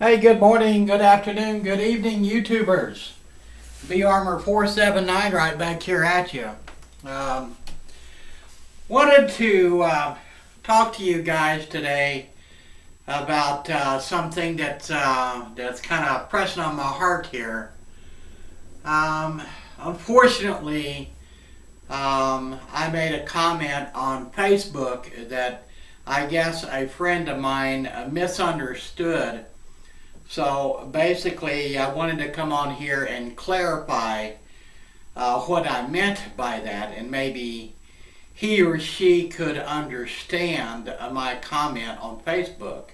Hey, good morning, good afternoon, good evening, YouTubers. B Armor 479 right back here at you. Wanted to talk to you guys today about something that's kind of pressing on my heart here. Unfortunately, I made a comment on Facebook that I guess a friend of mine misunderstood. So basically, I wanted to come on here and clarify what I meant by that, and maybe he or she could understand my comment on Facebook.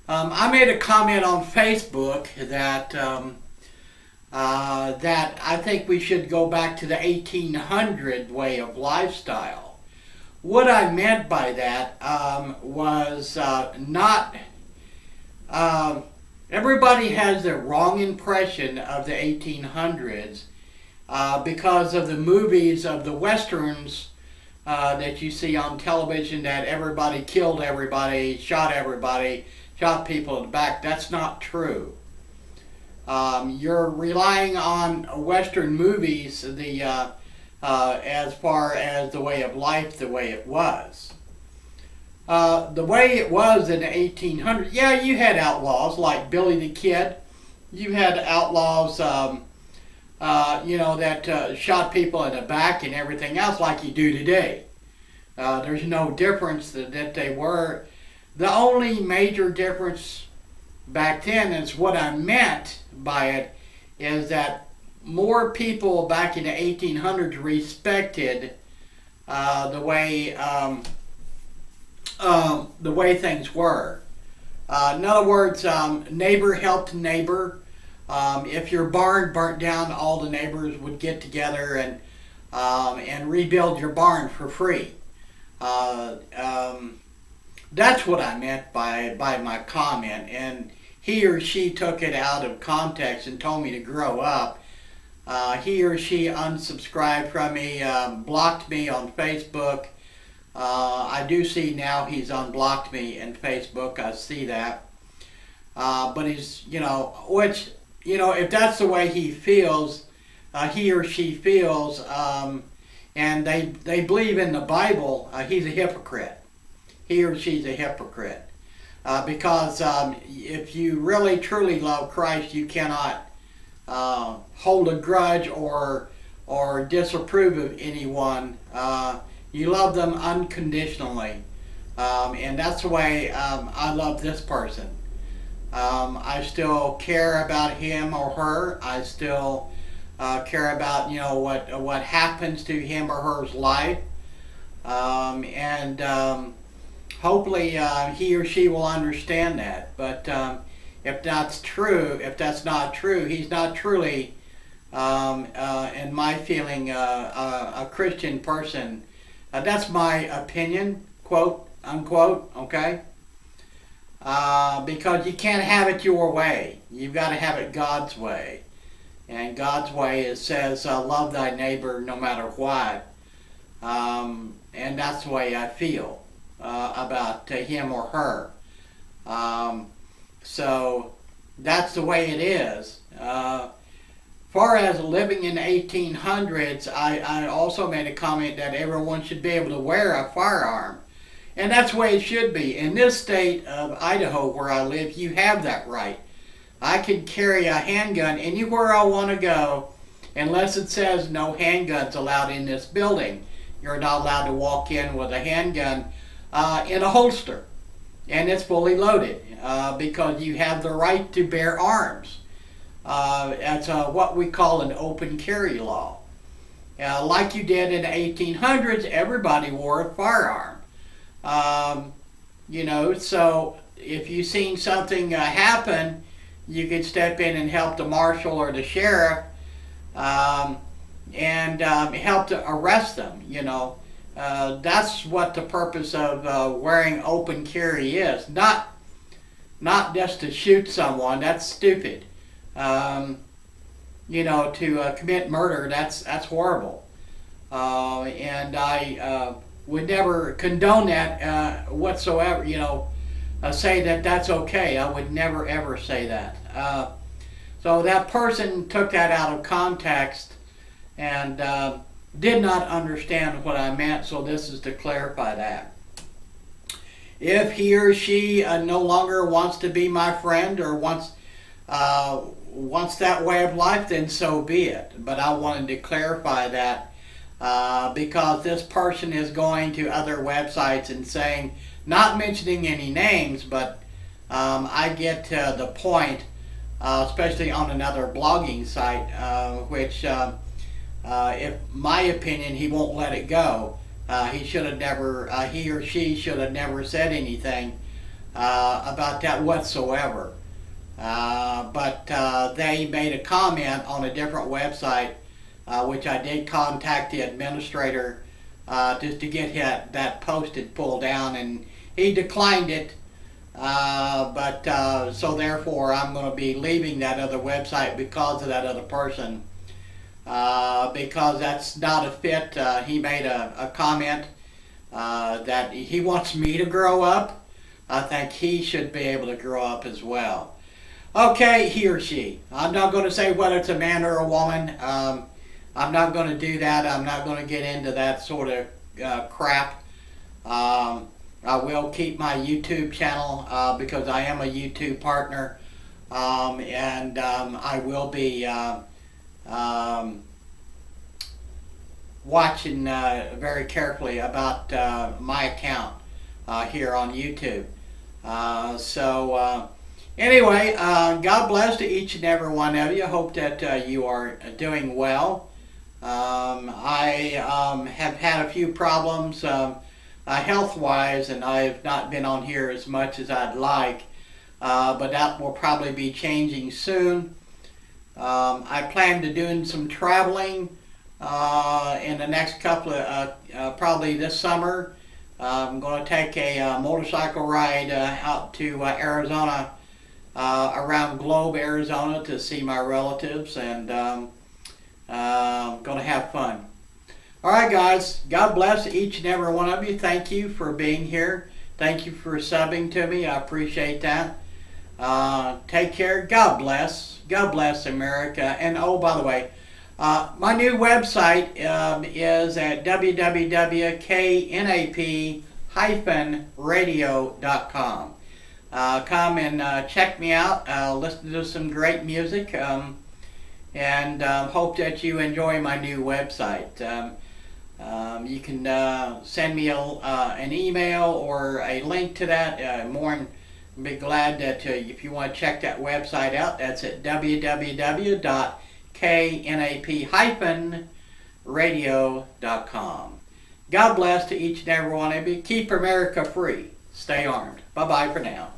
I made a comment on Facebook that that I think we should go back to the 1800 way of lifestyle. What I meant by that was not... everybody has the wrong impression of the 1800s because of the movies of the westerns that you see on television, that everybody killed everybody, shot people in the back. That's not true. You're relying on Western movies as far as the way of life, the way it was. The way it was in the 1800s, yeah, you had outlaws like Billy the Kid. You had outlaws, that shot people in the back and everything else like you do today. There's no difference that they were. The only major difference back then is what I meant by it is that more people back in the 1800s respected the way things were. In other words, neighbor helped neighbor. If your barn burnt down, all the neighbors would get together and rebuild your barn for free. That's what I meant by my comment, and he or she took it out of context and told me to grow up. He or she unsubscribed from me, blocked me on Facebook. I do see now he's unblocked me in Facebook. I see that. But he's, if that's the way he feels, he or she feels, and they believe in the Bible, he's a hypocrite. He or she's a hypocrite. Because if you really truly love Christ, you cannot hold a grudge or disapprove of anyone. You love them unconditionally, and that's the way I love this person. I still care about him or her. I still care about what happens to him or her's life, and hopefully he or she will understand that. But if that's not true, he's not truly, in my feeling, a Christian person. That's my opinion, quote unquote, okay? Because you can't have it your way. You've got to have it God's way. And God's way says, love thy neighbor no matter what. And that's the way I feel about him or her. So that's the way it is. Far as living in the 1800s, I also made a comment that everyone should be able to wear a firearm. And that's the way it should be. In this state of Idaho where I live, you have that right. I can carry a handgun anywhere I want to go unless it says no handguns allowed in this building. You're not allowed to walk in with a handgun in a holster. And it's fully loaded because you have the right to bear arms. It's what we call an open carry law. Like you did in the 1800s, everybody wore a firearm. So if you seen something happen, you could step in and help the marshal or the sheriff and help to arrest them. That's what the purpose of wearing open carry is. Not just to shoot someone. That's stupid. To commit murder, that's horrible. And I would never condone that whatsoever. say that that's okay. I would never ever say that. So that person took that out of context and did not understand what I meant, so this is to clarify that. If he or she no longer wants to be my friend or wants that way of life, then so be it. But I wanted to clarify that because this person is going to other websites and saying, not mentioning any names, but I get to the point, especially on another blogging site, which, if my opinion, he won't let it go. He should have never, he or she should have never said anything about that whatsoever. But they made a comment on a different website, which I did contact the administrator just to get that posted pulled down, and he declined it. So therefore I'm going to be leaving that other website because of that other person. Because that's not a fit. He made a comment that he wants me to grow up. I think he should be able to grow up as well. Okay, he or she. I'm not going to say whether it's a man or a woman. I'm not going to do that. I'm not going to get into that sort of crap. I will keep my YouTube channel because I am a YouTube partner. And I will be watching very carefully about my account here on YouTube. Anyway, God bless to each and every one of you. I hope that you are doing well. I have had a few problems health-wise, and I've not been on here as much as I'd like, but that will probably be changing soon. I plan to doing some traveling in the next couple of, probably this summer. I'm going to take a motorcycle ride out to Arizona, around Globe, Arizona, to see my relatives, and going to have fun. All right, guys. God bless each and every one of you. Thank you for being here. Thank you for subbing to me. I appreciate that. Take care. God bless. God bless America. And oh, by the way, my new website is at www.knap-radio.com. Come and check me out. Listen to some great music, and hope that you enjoy my new website. You can send me an email or a link to that. More than be glad that if you want to check that website out, that's at www.knap-radio.com. God bless to each and every one of you. Keep America free. Stay armed. Bye-bye for now.